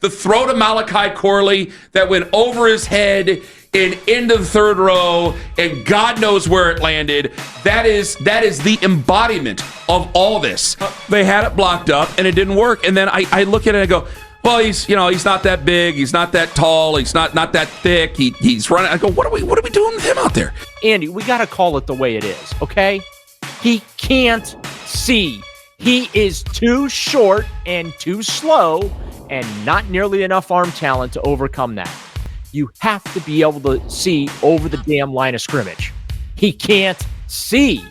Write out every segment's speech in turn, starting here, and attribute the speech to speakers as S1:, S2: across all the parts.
S1: The throw to Malachi Corley that went over his head and into the third row, and God knows where it landed. That is the embodiment of all this. They had it blocked up, and it didn't work. And then I look at it and I go, well, he's not that big, he's not that tall, he's not that thick. He's running. I go, what are we doing with him out there?
S2: Andy, we got to call it the way it is, okay? He can't see. He is too short and too slow and not nearly enough arm talent to overcome that. You have to be able to see over the damn line of scrimmage. He can't see.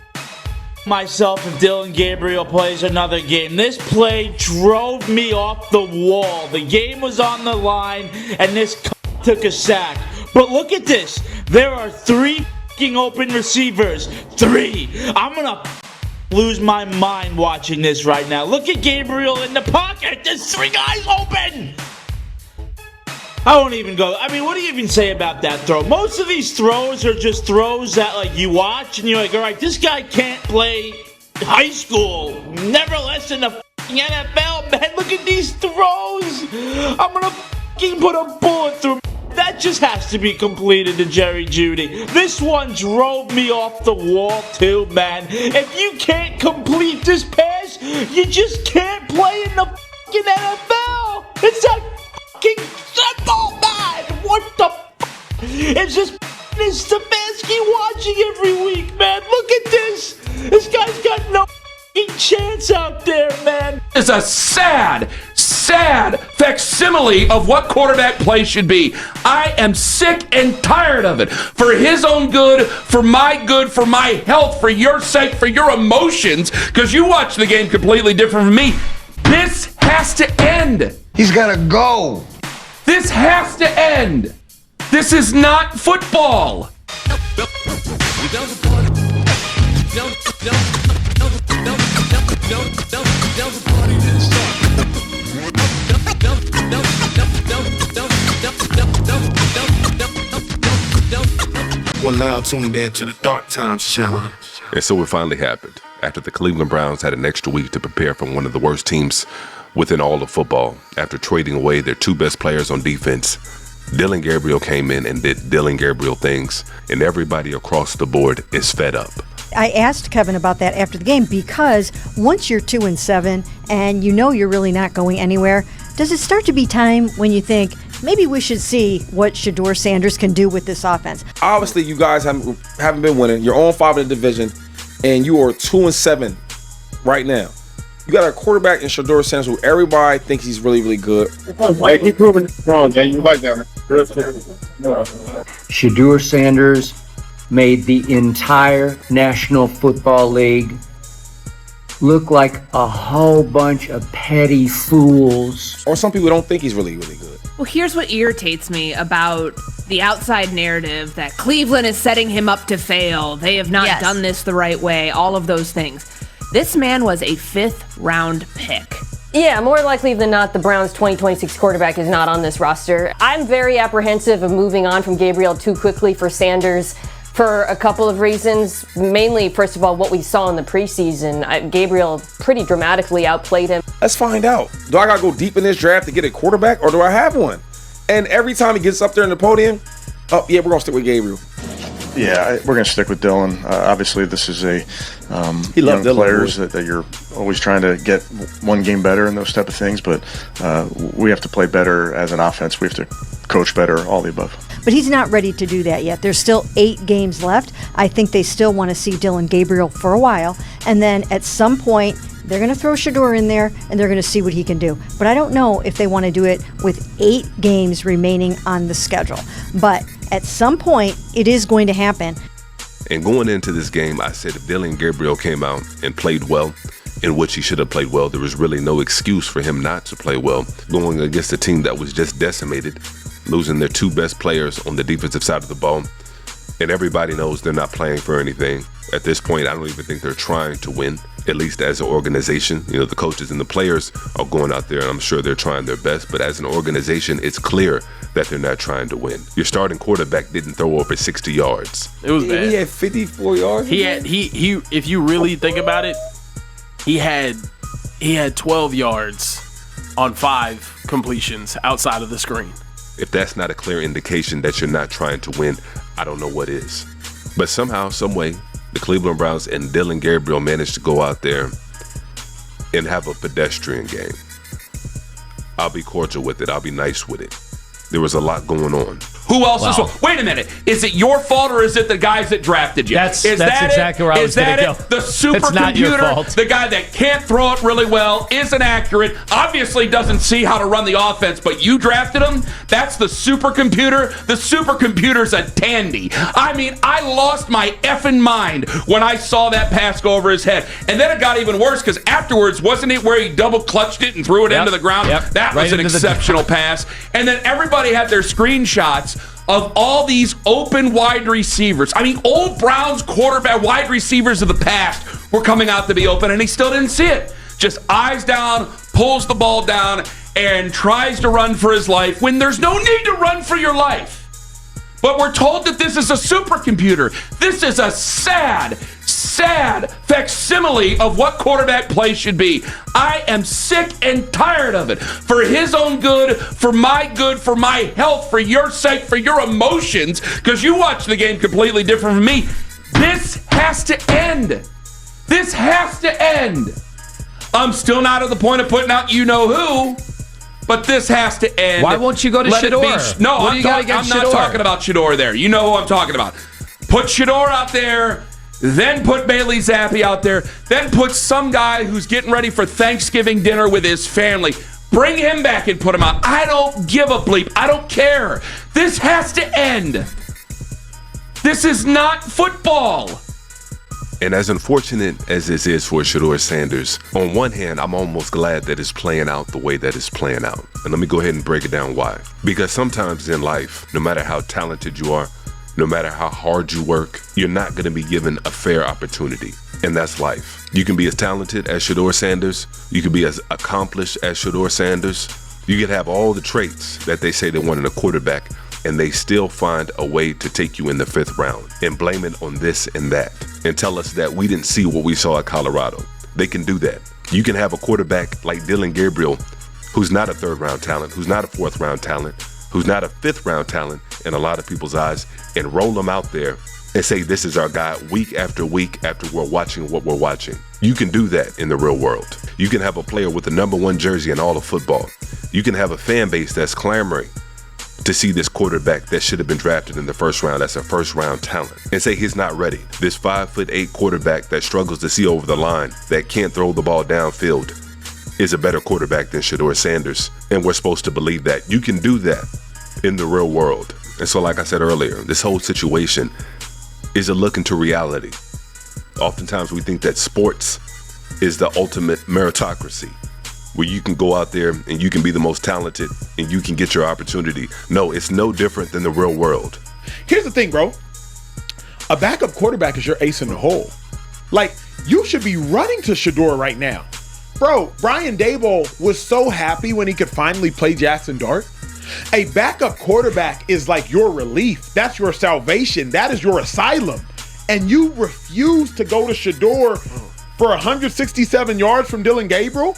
S3: Myself, if Dillon Gabriel plays another game, this play drove me off the wall. The game was on the line, and this took a sack. But look at this. There are 3 open receivers. 3. I'm going to lose my mind watching this right now. Look at Gabriel in the pocket. There's 3 guys open. I won't even go. I mean, what do you even say about that throw? Most of these throws are just throws that, like, you watch and you're like, all right, this guy can't play high school, never less than the NFL, man. Look at these throws. I'm going to put a bullet through. That just has to be completed to Jerry Jeudy. This one drove me off the wall too, man. If you can't complete this pass, you just can't play in the fucking NFL. It's that fucking simple, man. What the It's just Stefanski watching every week, man. Look at this. This guy's got no chance out there, man.
S1: It's a sad facsimile of what quarterback play should be. I am sick and tired of it. For his own good, for my health, for your sake, for your emotions, because you watch the game completely different from me. This has to end.
S4: He's got to go.
S1: This has to end. This is not football.
S4: Well, now tuned in to the Dark Times Challenge.
S5: And so it finally happened. After the Cleveland Browns had an extra week to prepare for one of the worst teams within all of football, after trading away their 2 best players on defense, Dillon Gabriel came in and did Dillon Gabriel things, and everybody across the board is fed up.
S6: I asked Kevin about that after the game because once you're 2-7 and you know you're really not going anywhere, does it start to be time when you think maybe we should see what Shadur Sanders can do with this offense?
S7: Obviously, you guys haven't been winning. You're on 5 in the division, and you are 2-7 right now. You got a quarterback in Shadur Sanders who everybody thinks he's really, really good.
S8: Keep proving it wrong, Jay. You like that.
S9: Shadur Sanders made the entire National Football League look like a whole bunch of petty fools.
S7: Or some people don't think he's really, really good.
S10: Well, here's what irritates me about the outside narrative that Cleveland is setting him up to fail. They have not done this the right way, all of those things. This man was a 5th-round pick.
S11: Yeah, more likely than not, the Browns' 2026 quarterback is not on this roster. I'm very apprehensive of moving on from Gabriel too quickly for Sanders for a couple of reasons. Mainly, first of all, what we saw in the preseason. Gabriel pretty dramatically outplayed him.
S7: Let's find out. Do I got to go deep in this draft to get a quarterback, or do I have one? And every time he gets up there in the podium, we're going to stick with Gabriel.
S12: Yeah, we're going to stick with Dillon. Obviously, this is a young players that you're always trying to get one game better and those type of things. But we have to play better as an offense. We have to coach better, all the above.
S6: But he's not ready to do that yet. There's still 8 games left. I think they still want to see Dillon Gabriel for a while. And then at some point, they're going to throw Shadur in there, and they're going to see what he can do. But I don't know if they want to do it with 8 games remaining on the schedule. But at some point, it is going to happen.
S5: And going into this game, I said if Dillon Gabriel came out and played well, in which he should have played well, there was really no excuse for him not to play well. Going against a team that was just decimated, losing their 2 best players on the defensive side of the ball. And everybody knows they're not playing for anything. At this point, I don't even think they're trying to win, at least as an organization. You know, the coaches and the players are going out there, and I'm sure they're trying their best. But as an organization, it's clear that they're not trying to win. Your starting quarterback didn't throw over 60 yards.
S2: It was bad.
S7: He had 54 yards?
S2: He if you really think about it, he had 12 yards
S13: on 5 completions outside of the screen.
S5: If that's not a clear indication that you're not trying to win, I don't know what is. But somehow, some way, the Cleveland Browns and Dillon Gabriel managed to go out there and have a pedestrian game. I'll be cordial with it. I'll be nice with it. There was a lot going on.
S1: Who else is? Wait a minute. Is it your fault or is it the guys that drafted you?
S14: That's exactly where I was going to go.
S1: The supercomputer, the guy that can't throw it really well, isn't accurate, obviously doesn't see how to run the offense, but you drafted him? That's the supercomputer? The supercomputer's a dandy. I mean, I lost my effing mind when I saw that pass go over his head. And then it got even worse because afterwards, wasn't it where he double clutched it and threw it into the ground? That was an exceptional pass. And then everybody had their screenshots of all these open wide receivers. I mean, old Browns quarterback wide receivers of the past were coming out to be open, and he still didn't see it. Just eyes down, pulls the ball down, and tries to run for his life when there's no need to run for your life. But we're told that this is a supercomputer. This is a sad facsimile of what quarterback play should be. I am sick and tired of it. For his own good, for my health, for your sake, for your emotions, because you watch the game completely different from me. This has to end. This has to end. I'm still not at the point of putting out you-know-who, but this has to end.
S14: Why won't you go to Shedeur?
S1: No, I'm not talking about Shedeur there. You know who I'm talking about. Put Shedeur out there, then put Bailey Zappi out there, then put some guy who's getting ready for Thanksgiving dinner with his family. Bring him back and put him out. I don't give a bleep. I don't care. This has to end. This is not football.
S5: And as unfortunate as this is for Shadur Sanders, on one hand, I'm almost glad that it's playing out the way that it's playing out. And let me go ahead and break it down why. Because sometimes in life, no matter how talented you are, no matter how hard you work, you're not going to be given a fair opportunity. And that's life. You can be as talented as Shadur Sanders. You can be as accomplished as Shadur Sanders. You can have all the traits that they say they want in a quarterback, and they still find a way to take you in the 5th round and blame it on this and that and tell us that we didn't see what we saw at Colorado. They can do that. You can have a quarterback like Dillon Gabriel, who's not a 3rd round talent, who's not a 4th round talent, who's not a 5th round talent in a lot of people's eyes, and roll them out there and say this is our guy week after week after we're watching what we're watching. You can do that in the real world. You can have a player with the #1 jersey in all of football. You can have a fan base that's clamoring to see this quarterback that should have been drafted in the 1st round as a 1st round talent and say he's not ready. This 5'8" quarterback that struggles to see over the line, that can't throw the ball downfield, is a better quarterback than Shadur Sanders. And we're supposed to believe that. You can do that in the real world. And so like I said earlier, this whole situation is a look into reality. Oftentimes we think that sports is the ultimate meritocracy, where you can go out there and you can be the most talented and you can get your opportunity. No, it's no different than the real world.
S15: Here's the thing, bro. A backup quarterback is your ace in the hole. Like, you should be running to Shedeur right now. Bro, Brian Daboll was so happy when he could finally play Jackson Dart. A backup quarterback is like your relief. That's your salvation. That is your asylum. And you refuse to go to Shedeur for 167 yards from Dillon Gabriel?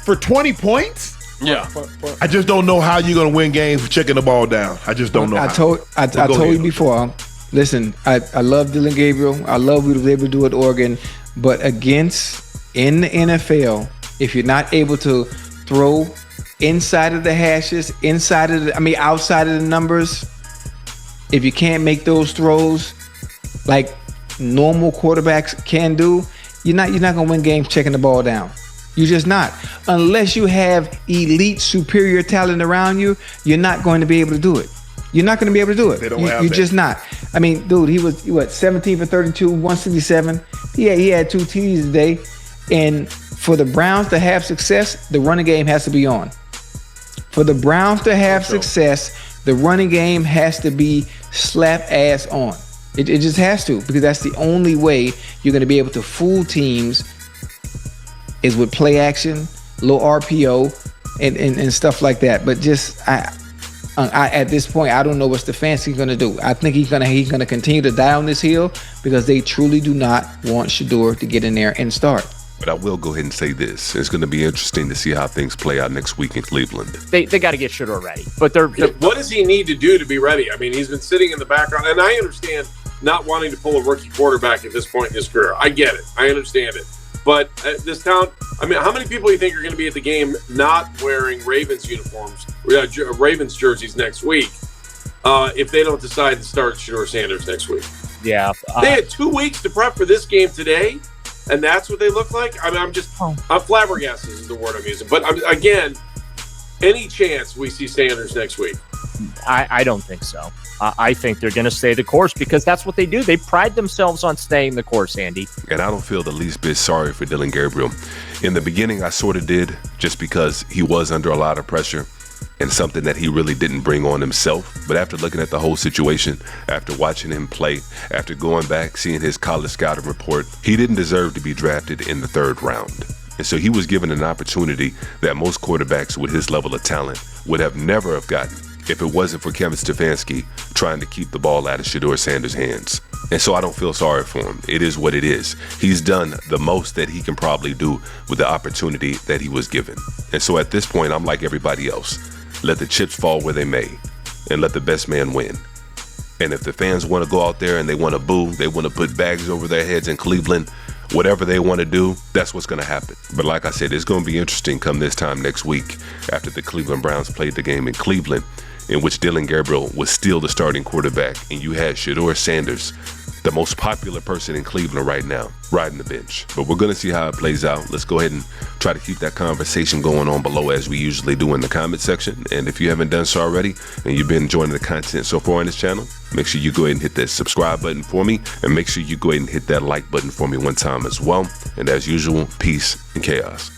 S15: For 20 points?
S16: Yeah. I just don't know how you're going to win games for checking the ball down. I just don't know
S17: I told you before, listen, I love Dillon Gabriel. I love what he was able to do at Oregon. But in the NFL, if you're not able to throw inside of the hashes, outside of the numbers, if you can't make those throws like normal quarterbacks can do, you're not going to win games checking the ball down. You're just not. Unless you have elite, superior talent around you, you're not going to be able to do it. You're not going to be able to do it. You're just not. I mean, dude, he was 17 for 32, 167. He had 2 TDs today. And for the Browns to have success, the running game has to be on. For the Browns to have success, the running game has to be slap ass on. It just has to, because that's the only way you're going to be able to fool teams is with play action, low RPO, and stuff like that. But just I at this point, I don't know what Stefanski's going to do. I think he's going to continue to die on this hill because they truly do not want Shedeur to get in there and start.
S5: But I will go ahead and say this. It's going to be interesting to see how things play out next week in Cleveland.
S2: They got to get Shedeur ready. But they're
S18: what does he need to do to be ready? I mean, he's been sitting in the background, and I understand not wanting to pull a rookie quarterback at this point in his career. I get it. I understand it. But this town, I mean, how many people do you think are going to be at the game not wearing Ravens uniforms, Ravens jerseys next week, if they don't decide to start Shadur Sanders next week?
S2: Yeah.
S18: They had 2 weeks to prep for this game today, and that's what they look like? I mean, I'm flabbergasted is the word I'm using. But again, any chance we see Sanders next week?
S2: I don't think so. I think they're going to stay the course because that's what they do. They pride themselves on staying the course, Andy.
S5: And I don't feel the least bit sorry for Dillon Gabriel. In the beginning, I sort of did, just because he was under a lot of pressure and something that he really didn't bring on himself. But after looking at the whole situation, after watching him play, after going back, seeing his college scouting report, he didn't deserve to be drafted in the 3rd round. And so he was given an opportunity that most quarterbacks with his level of talent would have never have gotten if it wasn't for Kevin Stefanski trying to keep the ball out of Shadur Sanders' hands. And so I don't feel sorry for him. It is what it is. He's done the most that he can probably do with the opportunity that he was given. And so at this point, I'm like everybody else. Let the chips fall where they may, and let the best man win. And if the fans want to go out there and they want to boo, they want to put bags over their heads in Cleveland, whatever they want to do, that's what's going to happen. But like I said, it's going to be interesting come this time next week after the Cleveland Browns played the game in Cleveland, in which Dillon Gabriel was still the starting quarterback, and you had Shadur Sanders, the most popular person in Cleveland right now, riding the bench. But we're going to see how it plays out. Let's go ahead and try to keep that conversation going on below as we usually do in the comment section. And if you haven't done so already and you've been enjoying the content so far on this channel, make sure you go ahead and hit that subscribe button for me, and make sure you go ahead and hit that like button for me one time as well. And as usual, peace and chaos.